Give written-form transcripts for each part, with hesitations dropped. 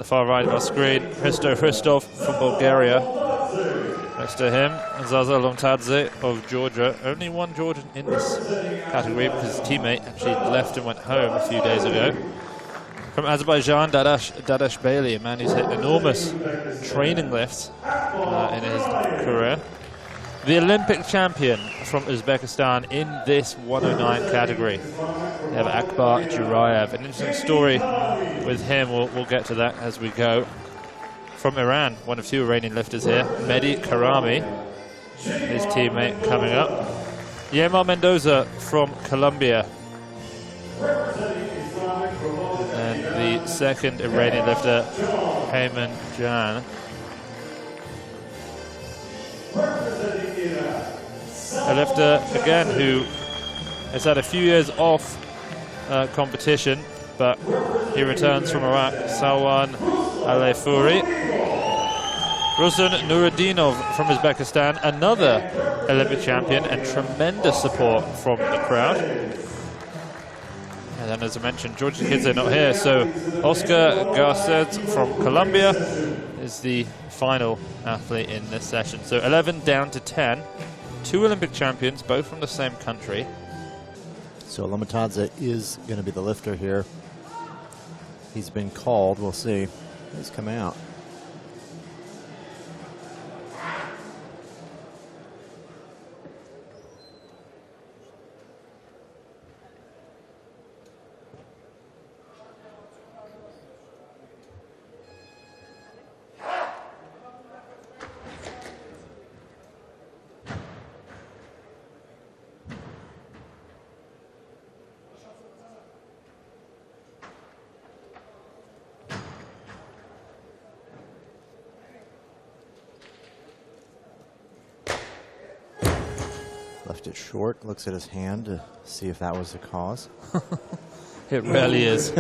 the far right of our screen, Hristov from Bulgaria. Next to him, Zaza Lomtadze of Georgia. Only one Georgian in this category because his teammate actually left and went home a few days ago. From Azerbaijan, Dadashbeyli, a man who's hit enormous training lifts in his career. The Olympic champion from Uzbekistan in this 109 category. We have Akbar Djuraev. An interesting story with him. We'll get to that as we go. From Iran, one of two Iranian lifters here, Mehdi Karami, his teammate coming up. Yemar Mendoza from Colombia. And the second Iranian lifter, Heyman Jan. A lifter, again, who has had a few years off competition, but he returns from Iraq, Salwan Alefuri. Ruslan Nurudinov from Uzbekistan, another Olympic champion, and tremendous support from the crowd. And then, as I mentioned, Georgian kids are not here, so Oscar Garces from Colombia is the final athlete in this session. So 11 down to 10. Two Olympic champions, both from the same country. So Lomtadze is going to be the lifter here. He's been called. We'll see. He's coming out. Left it short, looks at his hand to see if that was the cause. It really is.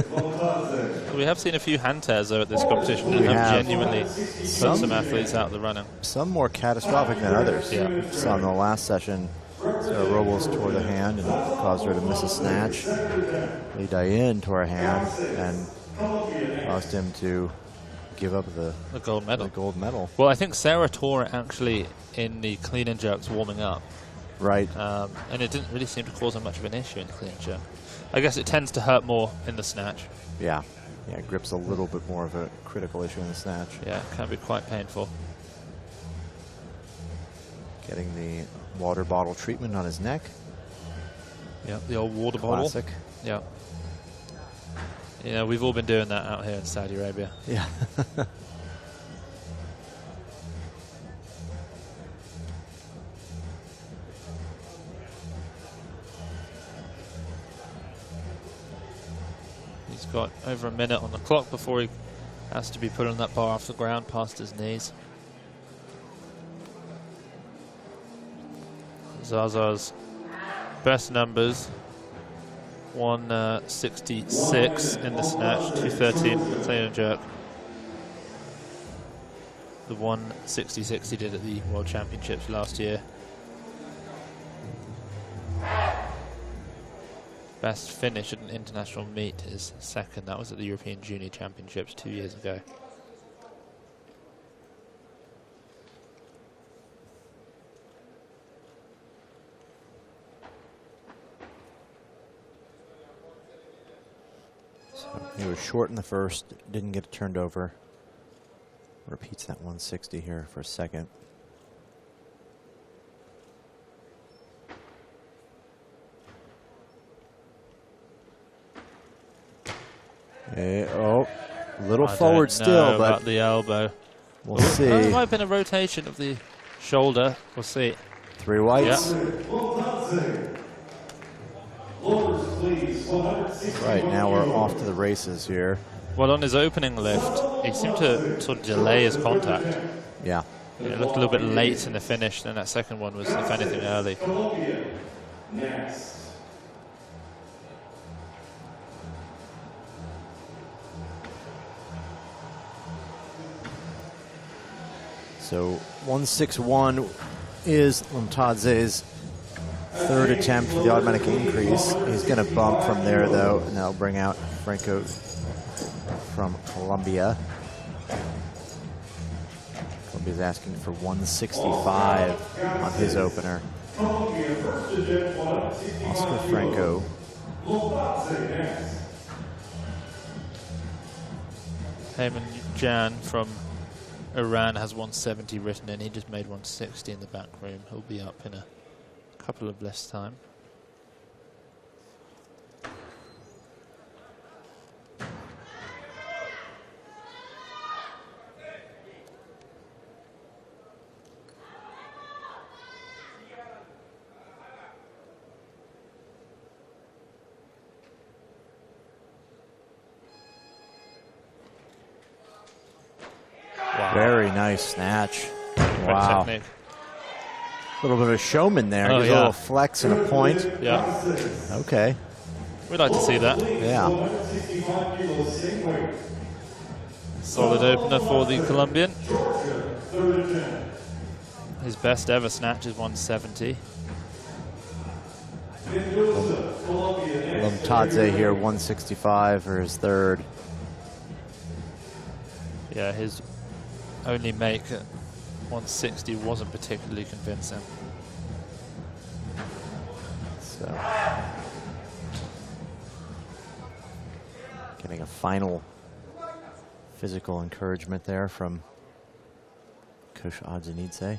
We have seen a few hand tears though at this competition and have genuinely put some athletes out of the running. Some more catastrophic than others. Yeah. We saw in the last session, Sarah Robles tore the hand and caused her to miss a snatch. Lee Dayan tore a hand and caused him to give up the gold medal. Well, I think Sarah tore it actually in the clean and jerks warming up. Right. And it didn't really seem to cause her much of an issue in the clean and jerk. I guess it tends to hurt more in the snatch. Yeah. Yeah, grip's a little bit more of a critical issue in the snatch. Yeah, it can be quite painful. Getting the water bottle treatment on his neck. Yeah, the old water Classic. bottle. Yeah. You know, we've all been doing that out here in Saudi Arabia. Yeah. He's got over a minute on the clock before he has to be put on that bar off the ground past his knees. Zaza's best numbers, 166 in the snatch, 213 in the clean and jerk. The 166 he did at the World Championships last year. Best finish at an international meet is second. That was at the European Junior Championships 2 years ago. So he was short in the first, didn't get it turned over. Repeats that 160 here for a second. Oh, a little forward still, but about the elbow. We'll see. That might have been a rotation of the shoulder. We'll see. 3 whites. Yep. Right, now we're off to the races here. Well, on his opening lift, he seemed to sort of delay his contact. Yeah. It looked a little bit late in the finish, and that second one was, if anything, early. So 161 is Lomtadze's third attempt for the automatic increase. He's going to bump from there, though, and that'll bring out Franco from Colombia. Colombia's asking for 165 on his opener. Oscar Franco. Heyman Jan from Iran has 170 written in. He just made 160 in the back room. He'll be up in a couple of less time. Very nice snatch. Wow. Technique. A little bit of a showman there. Oh, Gives a little flex and a point. Yeah. Okay. We'd like to see that. Yeah. Solid opener for the Colombian. His best ever snatch is 170. Lomtadze here, 165 for his third. Yeah, his only make at 160 wasn't particularly convincing. So, getting a final physical encouragement there from Coach Adzanidze.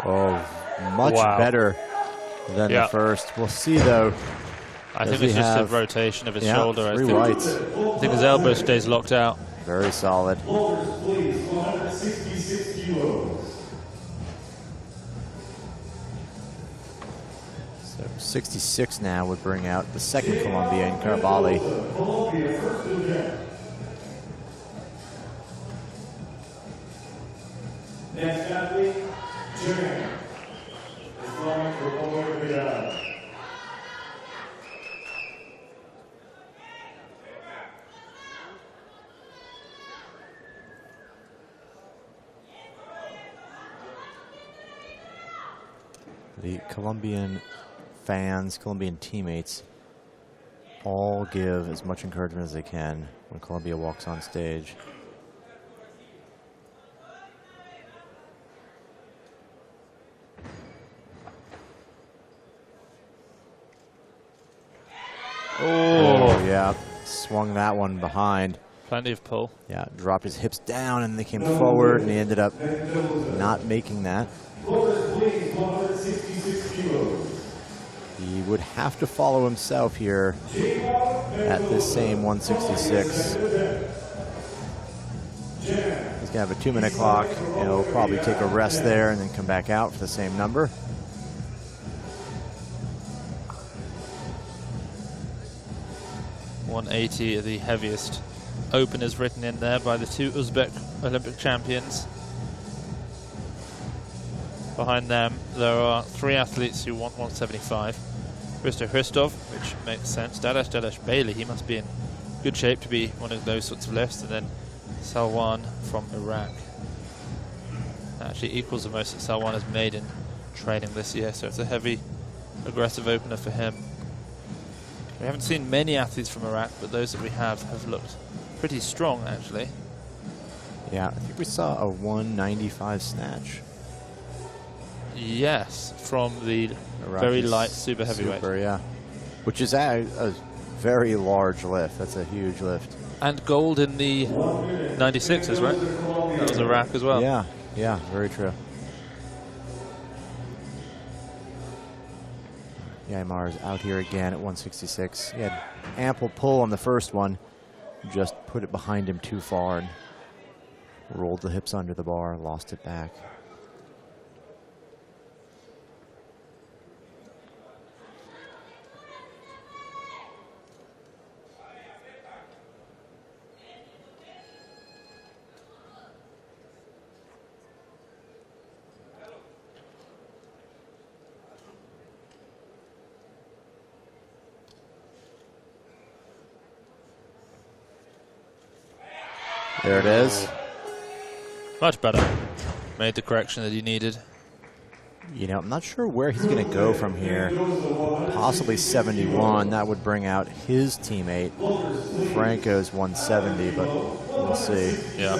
Oh, much better than the first. We'll see, though. I think it's just a rotation of his shoulder. Three whites. I think his elbow stays locked out. Very solid. So 66 now would bring out the second Colombian, Carvalli. Next athlete, Djuraev. The Colombian fans, Colombian teammates, all give as much encouragement as they can when Colombia walks on stage. Oh, yeah. Swung that one behind. Plenty of pull. Yeah, dropped his hips down and they came forward and he ended up not making that. He would have to follow himself here at this same 166. He's going to have a 2-minute clock. He'll probably take a rest there and then come back out for the same number. .180, the heaviest openers written in there by the two Uzbek Olympic champions. Behind them, there are 3 athletes who want 175. Hristov, which makes sense. Dadashbeyli, he must be in good shape to be one of those sorts of lifts. And then Salwan from Iraq. That actually equals the most that Salwan has made in training this year, so it's a heavy, aggressive opener for him. We haven't seen many athletes from Iraq, but those that we have looked pretty strong, actually. Yeah, I think we saw a 195 snatch. Yes, from the very light super heavyweight. Yeah, which is a very large lift. That's a huge lift. And gold in the 96s, right? That was Iraq as well. Yeah, yeah, very true. Yaimar is out here again at 166. He had ample pull on the first one, just put it behind him too far and rolled the hips under the bar, lost it back. There it is. Much better. Made the correction that he needed. You know, I'm not sure where he's going to go from here. Possibly 71. That would bring out his teammate, Franco's 170, but we'll see. Yeah.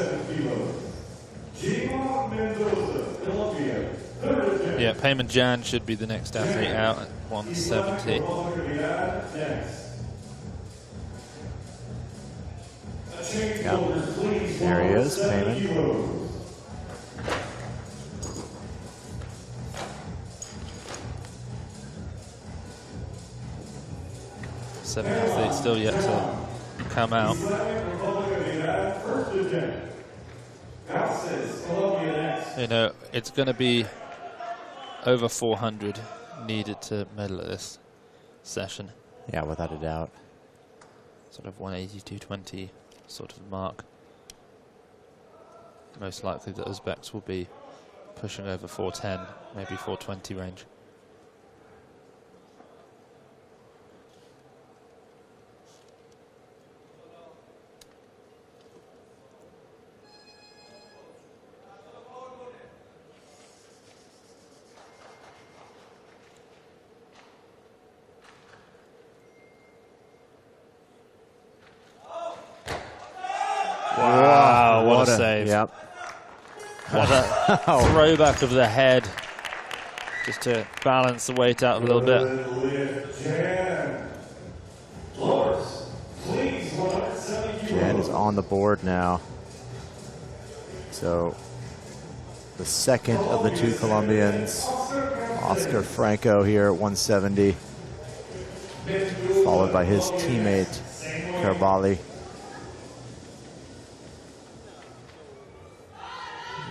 Yeah, Payman Jan should be the next athlete out at 170. Yeah. There he is, Payman. Seven athletes still yet to come out. You know, it's going to be over 400 needed to medal at this session. Yeah, without a doubt. Sort of 180, 220 sort of mark. Most likely the Uzbeks will be pushing over 410, maybe 420 range. Wow, what a save. Yep. What a throwback of the head. Just to balance the weight out a little bit. Jan is on the board now. So the second of the two Colombians, Oscar Franco here at 170, followed by his teammate, Carbali.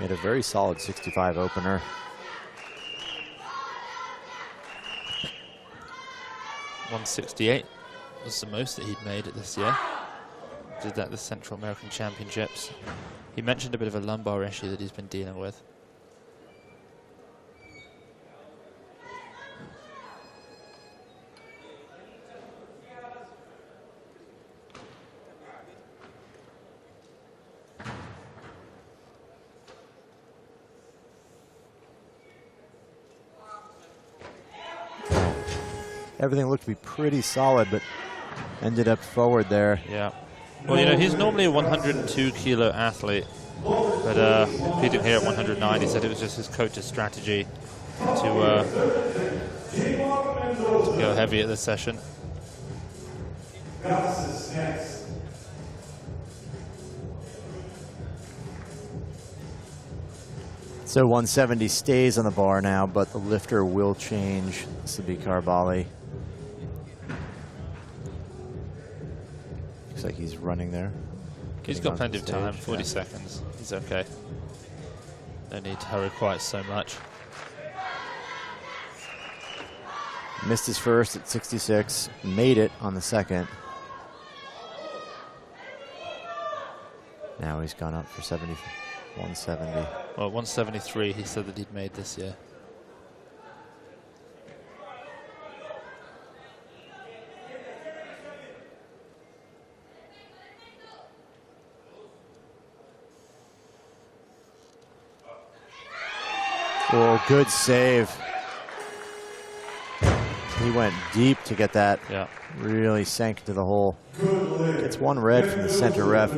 Made a very solid 65 opener. .168 was the most that he'd made at this year. Did that at the Central American Championships. He mentioned a bit of a lumbar issue that he's been dealing with. Everything looked to be pretty solid, but ended up forward there. Yeah. Well, you know, he's normally a 102 kilo athlete, but competing here at 109, he said it was just his coach's strategy to go heavy at this session. So 170 stays on the bar now, but the lifter will change. This will be Carbali. Looks like he's running there. He's got plenty of time, 40 seconds. He's okay. No need to hurry quite so much. Missed his first at 66, made it on the second. Now he's gone up for 170. Well, 173 he said that he'd made this year. Oh, good save. He went deep to get that. Yeah. Really sank into the hole. Gets one red from the center ref.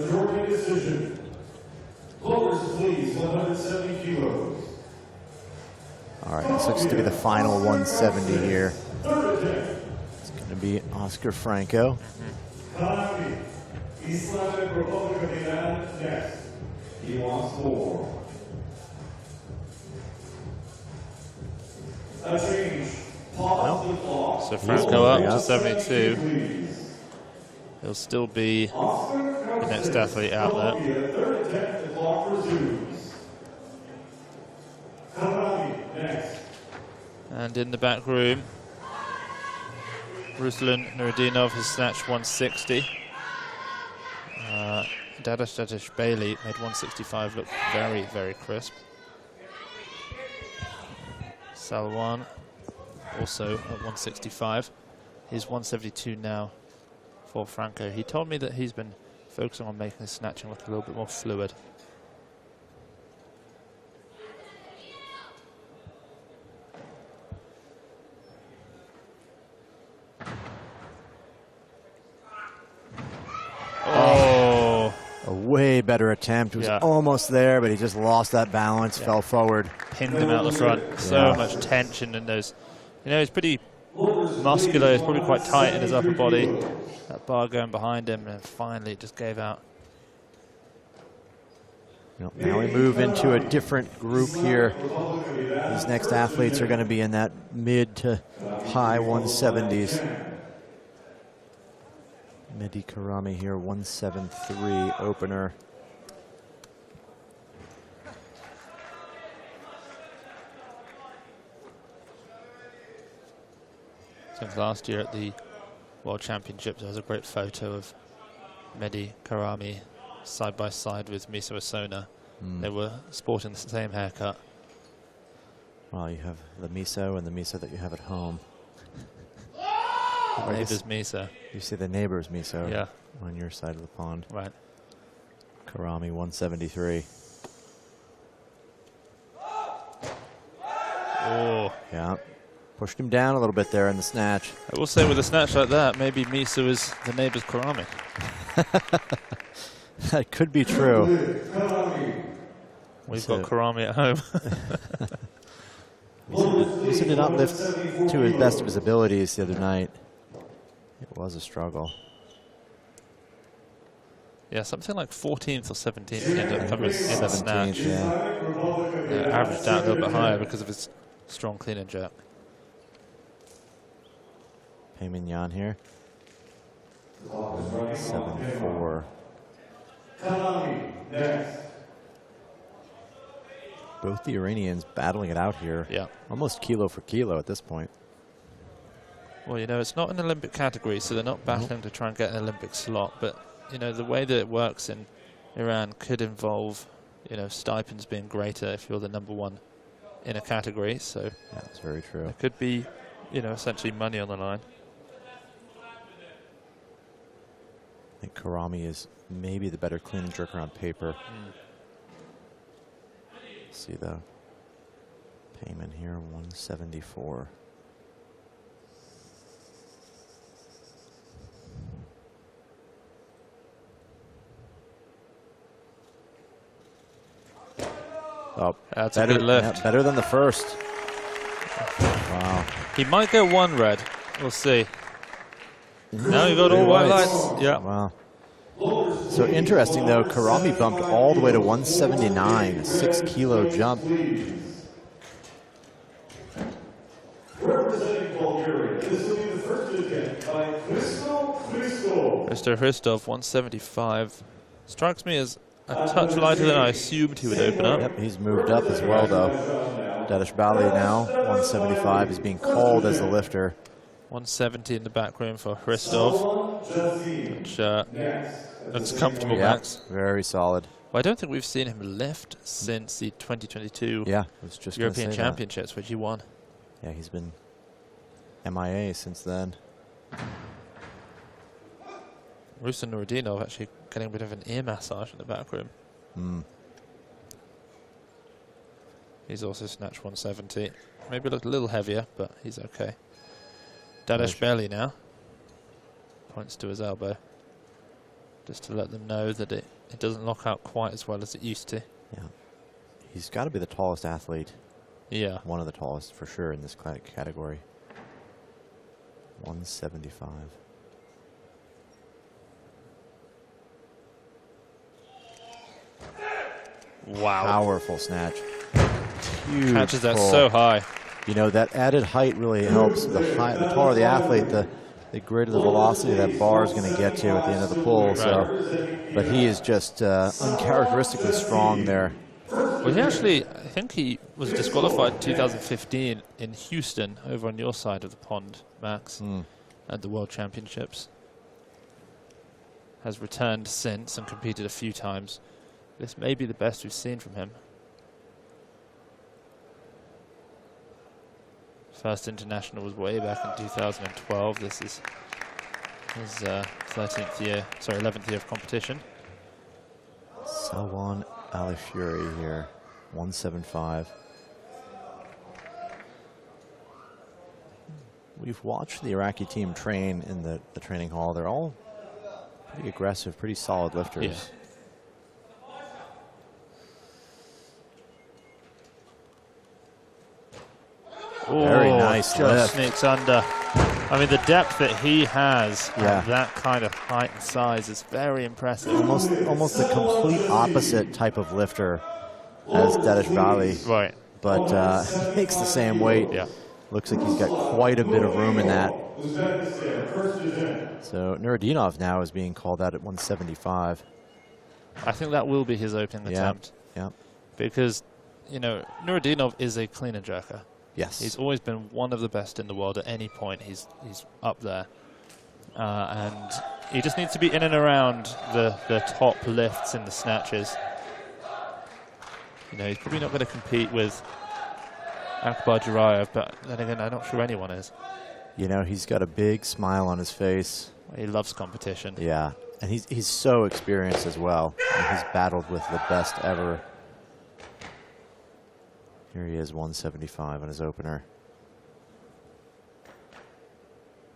All right, this looks to be the final 170 here. It's going to be Oscar Franco. He wants more. A change. So Franco up to 72. He'll still be the next athlete out there. And in the back room, Ruslan Nurudinov has snatched 160. Dadashbeyli made 165 look very, very crisp. Salwan also at 165. He's 172 now for Franco. He told me that he's been focusing on making his snatching look a little bit more fluid. Oh, a way better attempt. It was almost there, but he just lost that balance, fell forward. Pinned him out the front. So much tension in those. You know, he's pretty muscular. He's probably quite tight in his upper body. That bar going behind him, and finally it just gave out. Now we move into a different group here. These next athletes are going to be in that mid to high 170s. Mehdi Karami here, 173 opener. Since last year at the World Championships, there was a great photo of Mehdi Karami side by side with Miso Osona. They were sporting the same haircut. Well, you have the Miso and the Miso that you have at home. Neighbor's Miso. You see the neighbor's Miso, yeah, on your side of the pond. Right. Karami, 173. Oh. Yeah. Pushed him down a little bit there in the snatch. I will say with a snatch like that, maybe Miso is the neighbor's Karami. That could be true. We've got Karami at home. Miso did not lift to his best of his abilities the other night. It was a struggle. Yeah, something like 14th or 17th ended up coming in the snatch. Yeah. Averaged out a little bit higher because of his strong clean and jerk. Pei Mignon here. 7-4. Both the Iranians battling it out here. Yeah. Almost kilo for kilo at this point. Well, you know, it's not an Olympic category, so they're not battling to try and get an Olympic slot. But, you know, the way that it works in Iran could involve, you know, stipends being greater if you're the #1 in a category. So that's very true. There could be, you know, essentially money on the line. I think Karami is maybe the better clean and jerker on paper. See the payment here, 174. Oh, that's a good lift. Yeah, better than the first. Wow. He might go one red. We'll see. Now you got all white lights. Yeah. Wow. So interesting though, Karami bumped all the way to 179, a 6 kilo jump. Representing Bulgaria, this will be the first attempt by Hristo. Mr. Hristov, 175. Strikes me as a touch lighter than I assumed he would open up. Yep, he's moved up as well though. Dadashbeyli now, 175, is being called as the lifter. 170 in the back room for Hristov, which looks comfortable, Max. Very solid. Well, I don't think we've seen him lift since the 2022 European Championships, which he won. Yeah, he's been MIA since then. Ruslan Nurudinov actually getting a bit of an ear massage in the back room. He's also snatched 170. Maybe looked a little heavier, but he's okay. Dadashbeyli now points to his elbow, just to let them know that it doesn't lock out quite as well as it used to. Yeah, he's got to be the tallest athlete. Yeah, one of the tallest for sure in this category. 175. Wow. Powerful snatch. Huge catches that pull. So high. You know, that added height really helps. The taller the athlete, the greater the velocity that bar is going to get to at the end of the pull. Right. So, but he is just uncharacteristically strong there. Well, he actually, I think he was disqualified in 2015 in Houston, over on your side of the pond, Max, at the World Championships. Has returned since and competed a few times. This may be the best we've seen from him. First international was way back in 2012. This is his 13th year, sorry, 11th year of competition. Salwan Alifuri here, 175. We've watched the Iraqi team train in the training hall. They're all pretty aggressive, pretty solid lifters. Yeah. Very nice lift. Just sneaks under. I mean, the depth that he has at that kind of height and size is very impressive. Almost the complete opposite type of lifter as Dadashbeyli. Right. But he makes the same weight. Yeah. Looks like he's got quite a bit of room in that. So Nurudinov now is being called out at 175. I think that will be his opening attempt. Yeah. Because, you know, Nurudinov is a clean and jerker. Yes. He's always been one of the best in the world at any point. He's up there. And he just needs to be in and around the top lifts in the snatches. You know, he's probably not going to compete with Akbar Djuraev, but then again, I'm not sure anyone is. You know, he's got a big smile on his face. He loves competition. Yeah, and he's so experienced as well. And he's battled with the best ever. Here he is, 175 on his opener.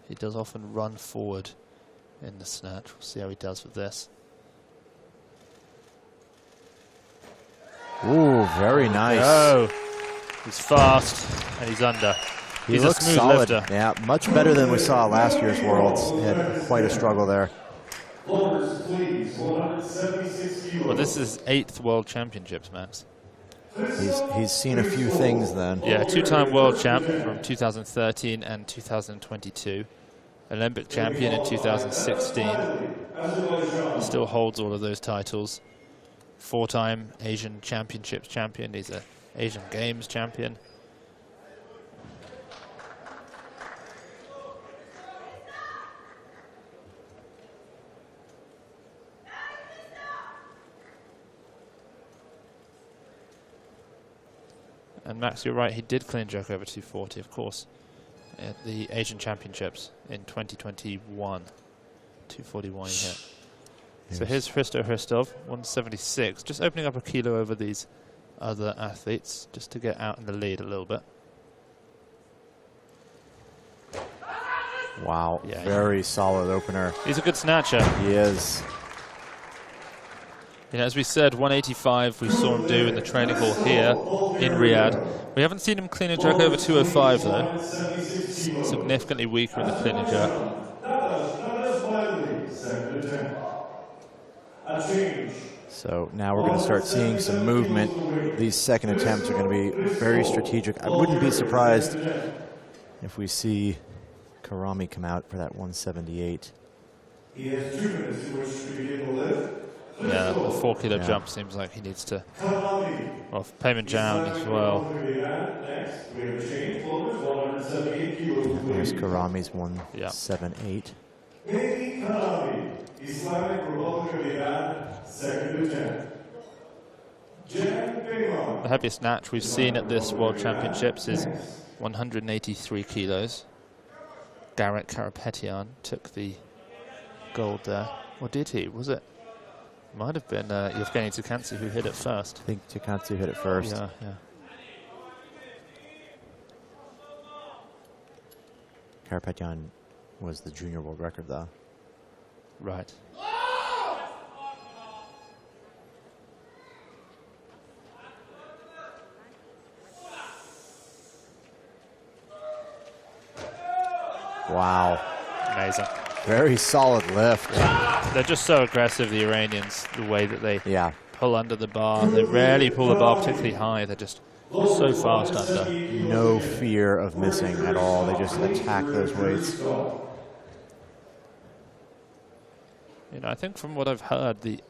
He does often run forward in the snatch. We'll see how he does with this. Ooh, very nice. Oh, he's fast and he's under. He's looks a smooth solid. lifter. Yeah, much better than we saw last year's Worlds. He had quite a struggle there. Floors, please. 176 kilos. Well, this is 8th World Championships, Max. He's seen a few things then. Yeah, two-time world champ from 2013 and 2022. Olympic champion in 2016. Still holds all of those titles. 4-time Asian Championships champion. He's an Asian Games champion. And Max, you're right, he did clean jerk over 240, of course, at the Asian Championships in 2021. 241 he hit. Yes. So here's Hristo Hristov, 176, just opening up a kilo over these other athletes, just to get out in the lead a little bit. Wow, yeah, very solid opener. He's a good snatcher. He is. You know, as we said, 185 we saw him do in the training hall here in Riyadh. We haven't seen him clean and jerk over 205 though. Significantly weaker in the clean and jerk. So now we're going to start seeing some movement. These second attempts are going to be very strategic. I wouldn't be surprised if we see Karami come out for that 178. He has 2 minutes in which to begin the lift. Yeah, the 4 kilo jump seems like he needs to. Well, payment down as well. There's Karami's 178. Islamic Republic of Iran, second attempt. The heaviest snatch we've seen at this World Championships is 183 kilos. Garrett Karapetyan took the gold there. Or did he? Was it? Might have been Yevgeny Tukantsi who hit it first. I think Tukantsi hit it first. Yeah, yeah. Karapetyan was the junior world record, though. Right. Wow. Amazing. Very solid lift. Yeah. They're just so aggressive, the Iranians, the way that they pull under the bar. They rarely pull the bar particularly high. They're just so fast under. No fear of missing at all. They just attack those weights. You know, I think from what I've heard, the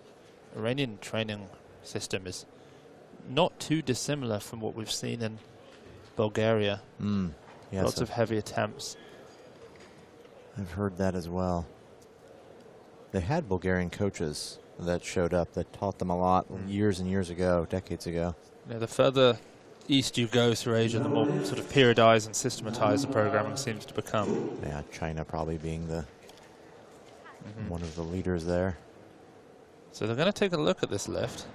Iranian training system is not too dissimilar from what we've seen in Bulgaria. Yes, lots of heavy attempts. I've heard that as well. They had Bulgarian coaches that showed up that taught them a lot years and years ago, decades ago. Yeah, the further east you go through Asia, the more sort of periodized and systematized the programming seems to become. Yeah, China probably being the one of the leaders there. So they're going to take a look at this lift.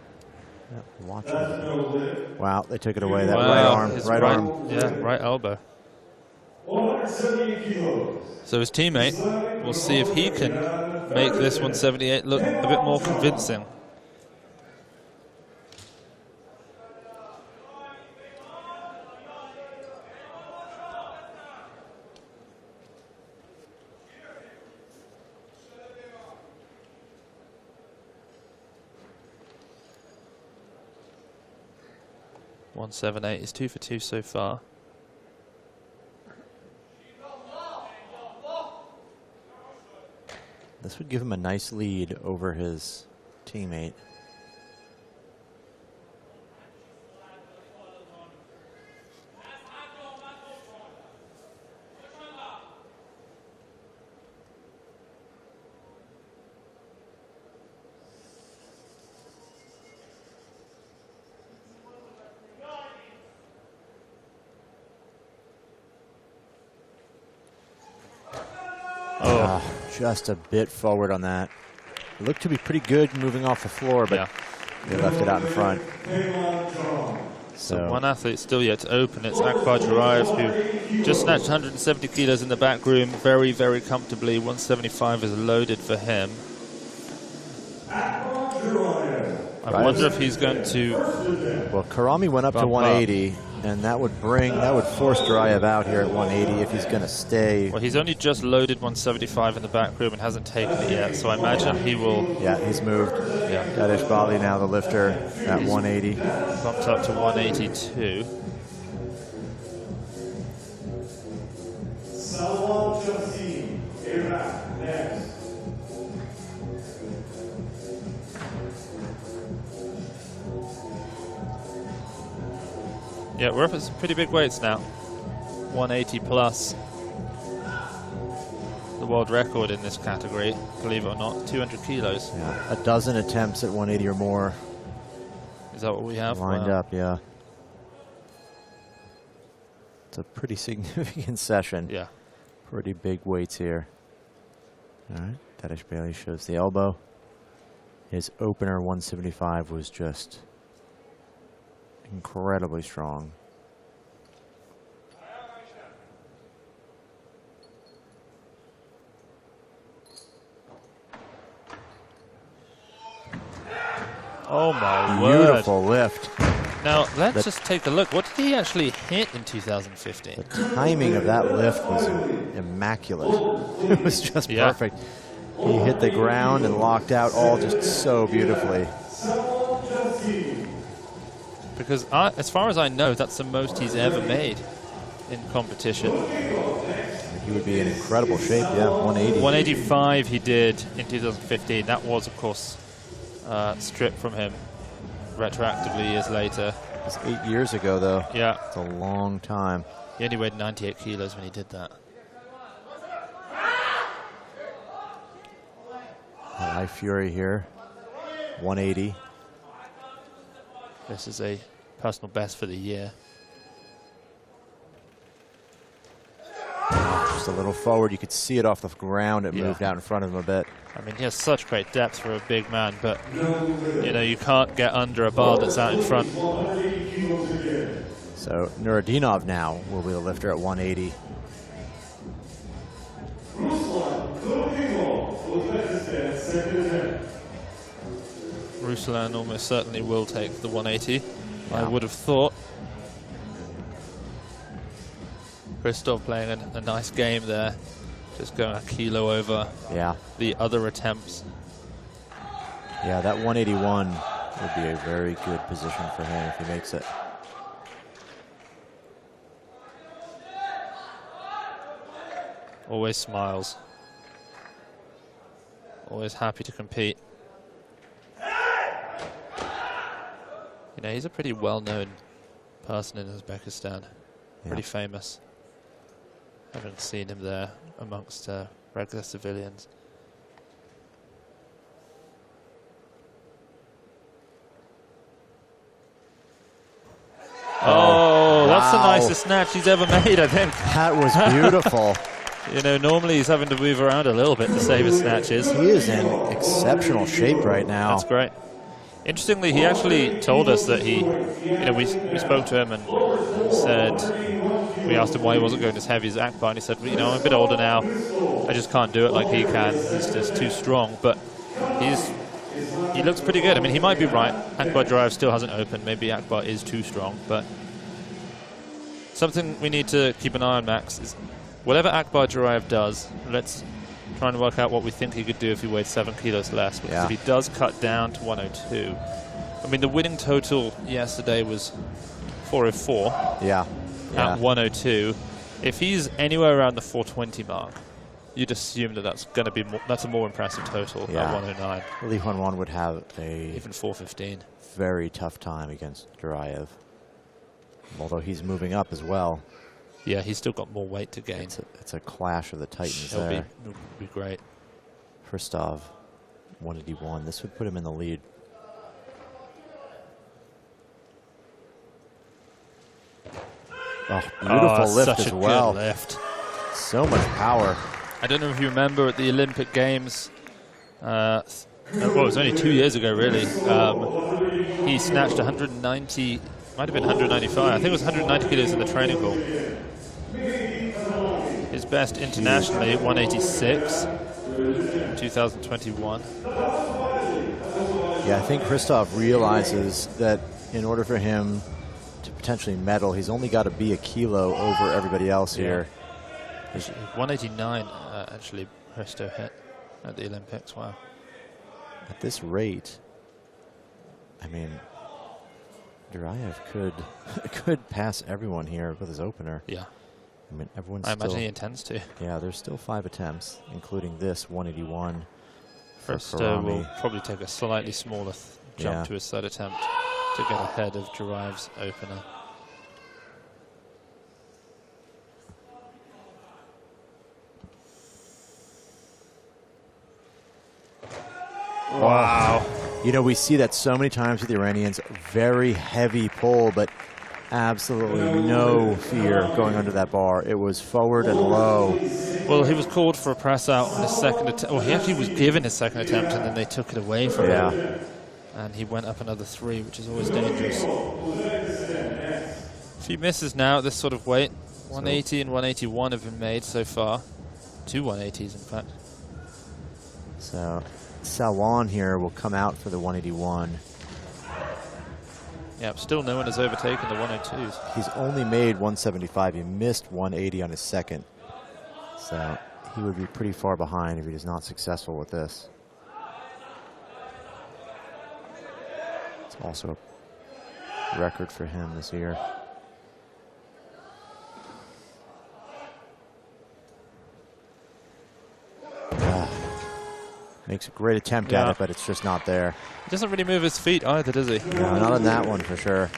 Yep, watch it. Wow, they took it away. That Wow, right arm, his right arm. Yeah, right elbow. 178 kilos. So his teammate, we'll see if he can make this 178 look a bit more convincing. .178 is 2 for 2 so far. This would give him a nice lead over his teammate. Just a bit forward on that. It looked to be pretty good moving off the floor, but they left it out in front. So one athlete still yet to open. It's Akbar Djuraev, who just snatched 170 kilos in the back room very, very comfortably. 175 is loaded for him. I wonder if he's going to... Well, Karami went up to 180, and that would force Djuraev out here at 180 if he's going to stay. Well, he's only just loaded 175 in the back room and hasn't taken it yet, so I imagine he will... Yeah, he's moved. Yeah. Dadashbeyli now the lifter at 180. Bumped up to 182. Salwan Jassim, Iraq, next. Yeah, we're up at some pretty big weights now. 180 plus. The world record in this category, believe it or not, 200 kilos. Yeah, a dozen attempts at 180 or more. Is that what we have? Lined up, yeah. It's a pretty significant session. Yeah. Pretty big weights here. All right, Dadashbeyli shows the elbow. His opener 175 was just incredibly strong. Oh my word. Beautiful lift. Now, let's just take a look. What did he actually hit in 2015? The timing of that lift was immaculate. It was just perfect. He hit the ground and locked out all just so beautifully. Because as far as I know, that's the most he's ever made in competition. He would be in incredible shape, yeah, 180. 185 he did in 2015. That was, of course, stripped from him retroactively years later. It was 8 years ago, though. Yeah. It's a long time. He only weighed 98 kilos when he did that. High Fury here, 180. This is a personal best for the year. Just a little forward. You could see it off the ground. It moved out in front of him a bit. I mean, he has such great depth for a big man, but, you know, you can't get under a bar that's out in front. So Nurudinov now will be the lifter at 180. Ruslan almost certainly will take the 180, I would have thought. Hristov playing a nice game there, just going a kilo over the other attempts. Yeah, that 181 would be a very good position for him if he makes it. Always smiles. Always happy to compete. You know, he's a pretty well-known person in Uzbekistan. Pretty famous. Haven't seen him there amongst regular civilians. Oh, that's the nicest snatch he's ever made, I think. That was beautiful. You know, normally he's having to move around a little bit to save his snatches. He is in exceptional shape right now. That's great. Interestingly, he actually told us that he, you know, we spoke to him and said, we asked him why he wasn't going as heavy as Akbar, and he said, well, you know, I'm a bit older now. I just can't do it like he can. He's just too strong. But he looks pretty good. I mean, he might be right. Akbar Djuraev still hasn't opened. Maybe Akbar is too strong. But something we need to keep an eye on, Max, is whatever Akbar Djuraev does, let's try and work out what we think he could do if he weighed 7 kilos less. Because if he does cut down to 102, I mean, the winning total yesterday was 404 at 102. If he's anywhere around the 420 mark, you'd assume that that's going to be that's a more impressive total at 109. Li Huan would have a even 415 very tough time against Djuraev, although he's moving up as well. Yeah, he's still got more weight to gain. It's a clash of the titans there. It'll be great. Hristov, 181. This would put him in the lead. Oh, beautiful lift as well. Good lift. So much power. I don't know if you remember at the Olympic Games, well, it was only 2 years ago, really. He snatched 190, might have been 195. I think it was 190 kilos in the training hall. His best internationally, 186, 2021. Yeah, I think Hristov realizes that in order for him to potentially medal, he's only got to be a kilo over everybody else here. 189, actually, Hristo hit at the Olympics. Wow. At this rate, I mean, Djuraev could pass everyone here with his opener. Yeah. I mean, everyone's I imagine he intends to. Yeah, there's still 5 attempts, including this 181. Hristo will probably take a slightly smaller jump to his third attempt to get ahead of Djuraev's opener. Wow. You know, we see that so many times with the Iranians. Very heavy pull, but absolutely no fear going under that bar. It was forward and low. Well, he was called for a press out on his second attempt. Well, he actually was given his second attempt, and then they took it away from him. And he went up another 3, which is always dangerous. If he misses now at this sort of weight, 180 and 181 have been made so far. 2 180s, in fact. So Salwan here will come out for the 181. Yeah, still no one has overtaken the 102s. He's only made 175. He missed 180 on his second. So he would be pretty far behind if he is not successful with this. It's also a record for him this year. Makes a great attempt at it, but it's just not there. He doesn't really move his feet either, does he? No, not on that one for sure.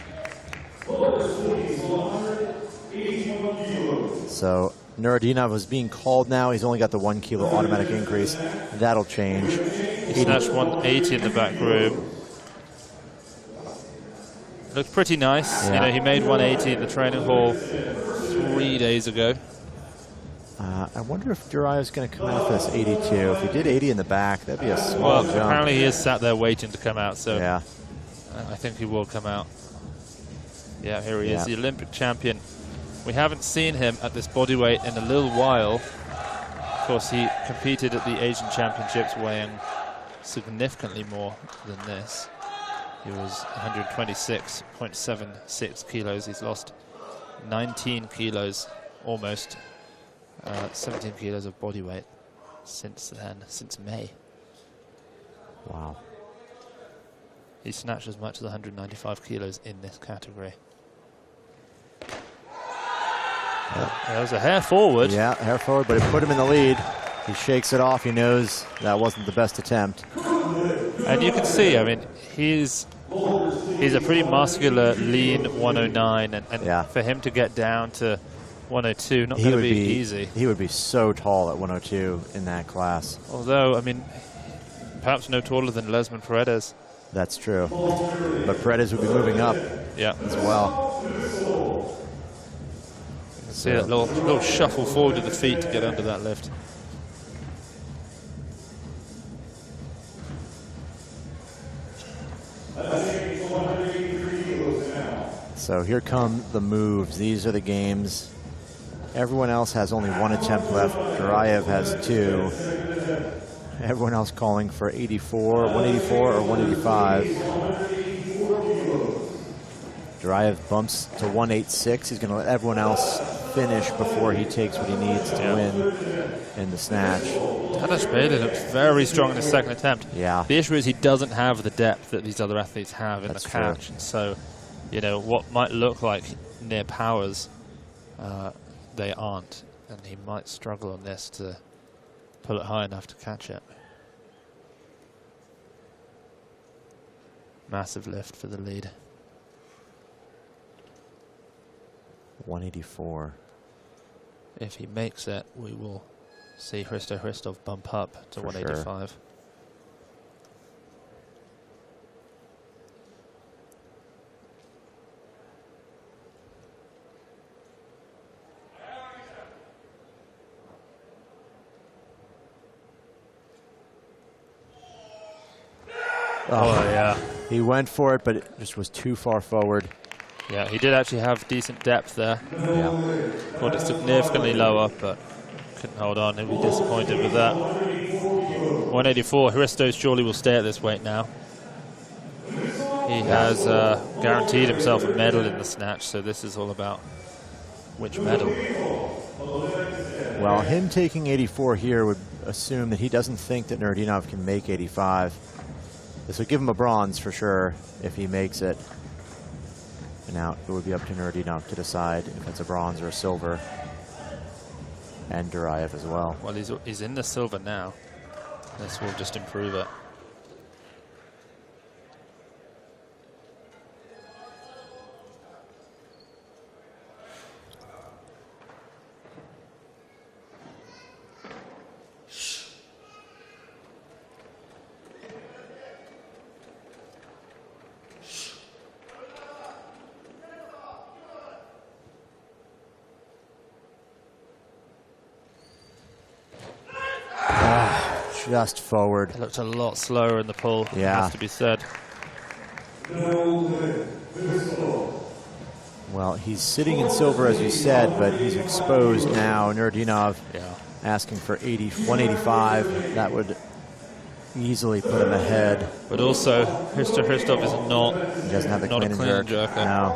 So Nurudinov was being called now. He's only got the 1 kilo automatic increase. That'll change. He snatched 180 in the back room. Looks pretty nice. You know, he made 180 in the training hall 3 days ago. I wonder if Djuraev's going to come out for this 82. If he did 80 in the back, that'd be a small jump. Apparently he is sat there waiting to come out, so yeah. I think he will come out. Yeah, here he is, the Olympic champion. We haven't seen him at this bodyweight in a little while. Of course, he competed at the Asian Championships weighing significantly more than this. He was 126.76 kilos. He's lost 19 kilos, almost 17 kilos of body weight since then, since May. Wow. He snatched as much as 195 kilos in this category. There was a hair forward. Yeah, hair forward, but it put him in the lead. He shakes it off. He knows that wasn't the best attempt. And you can see, I mean, he's a pretty muscular, lean 109, and for him to get down to 102, not going to be easy. He would be so tall at 102 in that class. Although, I mean, perhaps no taller than Lesman Paredes. That's true. But Paredes would be moving up as well. See that little shuffle forward of the feet to get under that lift. So here come the moves. These are the games. Everyone else has only one attempt left. Djuraev has 2. Everyone else calling for 84, 184 or 185. Djuraev bumps to 186. He's going to let everyone else finish before he takes what he needs to win in the snatch. Dadashbeyli looks very strong in his second attempt. Yeah. The issue is he doesn't have the depth that these other athletes have in the catch. And so, you know, what might look like near powers, they aren't. And he might struggle on this to pull it high enough to catch it. Massive lift for the lead. 184. If he makes it, we will see Hristov bump up to 185. Sure. Oh, yeah. He went for it, but it just was too far forward. Yeah, he did actually have decent depth there. Yeah. Caught it significantly lower, but couldn't hold on. He'll be disappointed with that. 184. Hristo surely will stay at this weight now. He has guaranteed himself a medal in the snatch, so this is all about which medal. Well, him taking 84 here would assume that he doesn't think that Nurudinov can make 85. This would give him a bronze for sure if he makes it. And now it would be up to Nurudinov to decide if it's a bronze or a silver. And Djuraev as well. Well, he's in the silver now. This will just improve it. Just forward. It looked a lot slower in the pull, yeah. has to be said. Well, he's sitting in silver, as you said, but he's exposed now. Nurudinov asking for 185. That would easily put him ahead. But also, Hristov is not. He doesn't have the clean and jerk. No.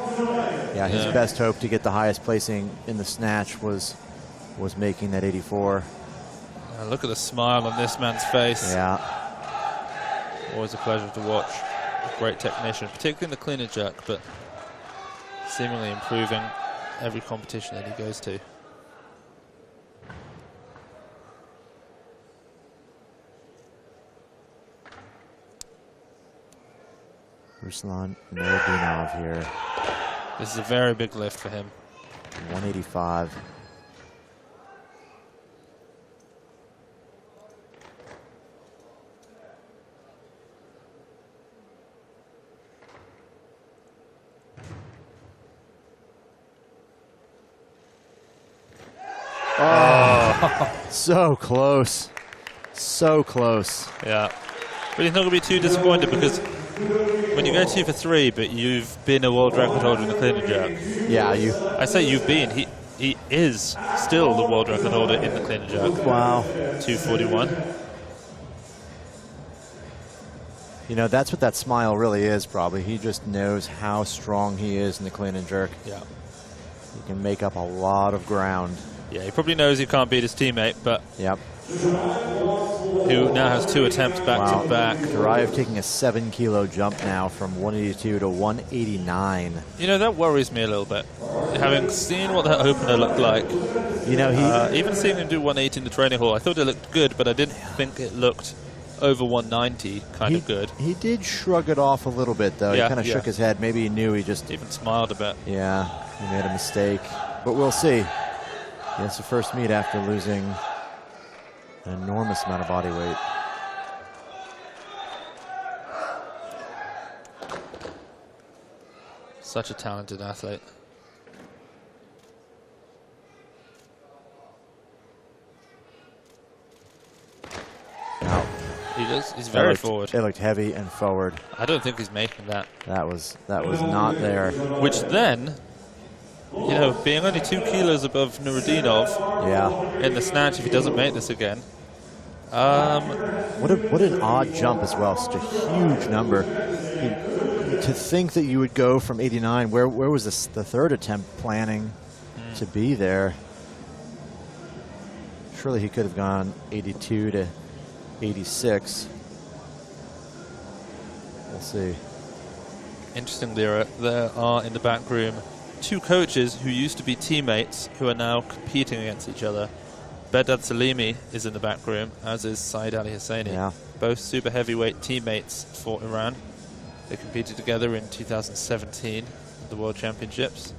Yeah, his best hope to get the highest placing in the snatch was making that 84. Look at the smile on this man's face. Yeah. Always a pleasure to watch. A great technician, particularly in the clean and jerk, but seemingly improving every competition that he goes to. Ruslan Nurudinov here. This is a very big lift for him. 185. Oh, so close. So close. Yeah. But he's not going to be too disappointed because when you go 2 for 3, but you've been a world record holder in the clean and jerk. Yeah, I say you've been. He is still the world record holder in the clean and jerk. Wow. 241. You know, that's what that smile really is, probably. He just knows how strong he is in the clean and jerk. Yeah. He can make up a lot of ground. Yeah, he probably knows he can't beat his teammate, but yep. Who now has 2 attempts back to back. Djuraev taking a 7-kilo jump now from 182 to 189. You know, that worries me a little bit. Having seen what that opener looked like, you know, even seeing him do 180 in the training hall, I thought it looked good, but I didn't think it looked over 190 kind of good. He did shrug it off a little bit, though. Yeah, he kind of shook his head. Maybe he knew he just even smiled a bit. Yeah, he made a mistake, but we'll see. It's the first meet after losing an enormous amount of body weight. Such a talented athlete. He's very forward. It looked heavy and forward. I don't think he's making that. That was not there. Which then, you know, being only 2 kilos above Nurudinov in the snatch, if he doesn't make this again. What an odd jump as well. Such a huge number. To think that you would go from 89, where was the third attempt planning to be there? Surely he could have gone 82 to 86. We'll see. Interesting, there are in the back room 2 coaches who used to be teammates who are now competing against each other. Bedad Salimi is in the back room, as is Saeed Ali Husseini. Yeah. Both super heavyweight teammates for Iran. They competed together in 2017 at the World Championships,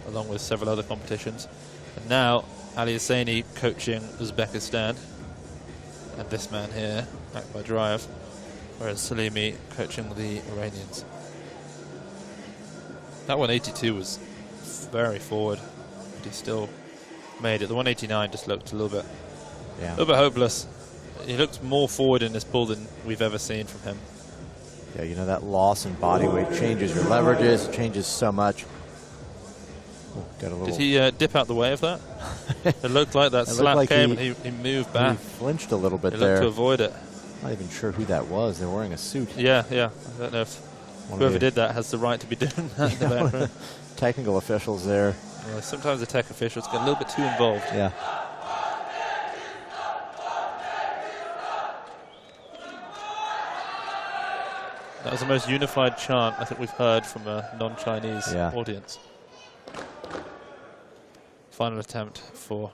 along with several other competitions. And now Ali Husseini coaching Uzbekistan, and this man here, Akbar Djuraev, whereas Salimi coaching the Iranians. That 182 was very forward, but he still made it. The 189 just looked a little bit hopeless. He looked more forward in this pull than we've ever seen from him. Yeah, you know, that loss in body weight changes your leverages, changes so much. Oh, got a little. Did he dip out the way of that? It looked like that slap like came and he moved back. He flinched a little bit he there. looked to avoid it. Not even sure who that was. They're wearing a suit. Yeah. I don't know if whoever did that has the right to be doing that in the background. Technical officials there. Well, sometimes the tech officials get a little bit too involved. Yeah. That was the most unified chant I think we've heard from a non-Chinese audience. Final attempt for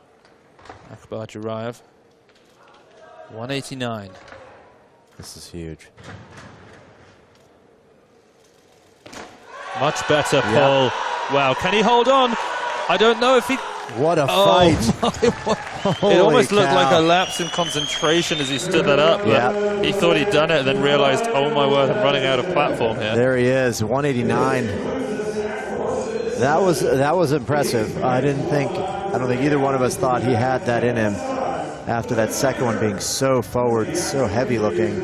Akbar Djuraev. 189. This is huge. Much better pull. Wow, can he hold on? I don't know if he... What a fight. It almost looked like a lapse in concentration as he stood that up. But he thought he'd done it and then realized, oh my word, I'm running out of platform here. There he is, 189. That was impressive. I don't think either one of us thought he had that in him after that second one being so forward, so heavy looking.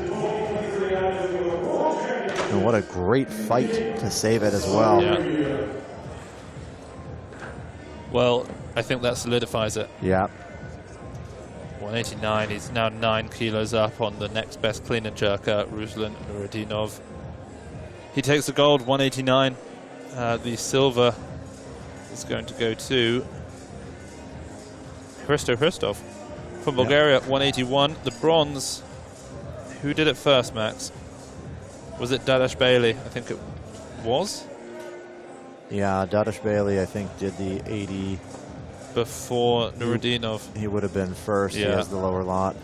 And what a great fight to save it as well. Yeah. Well, I think that solidifies it. Yeah. 189, he's now 9 kilos up on the next best clean and jerker, Ruslan Nurudinov. He takes the gold, 189. The silver is going to go to Hristov from Bulgaria, 181. The bronze, who did it first, Max? Was it Dadashbeyli? I think it was. Yeah, Dadashbeyli, I think, did the 80. Before Nurudinov. He would have been first. He has the lower lot.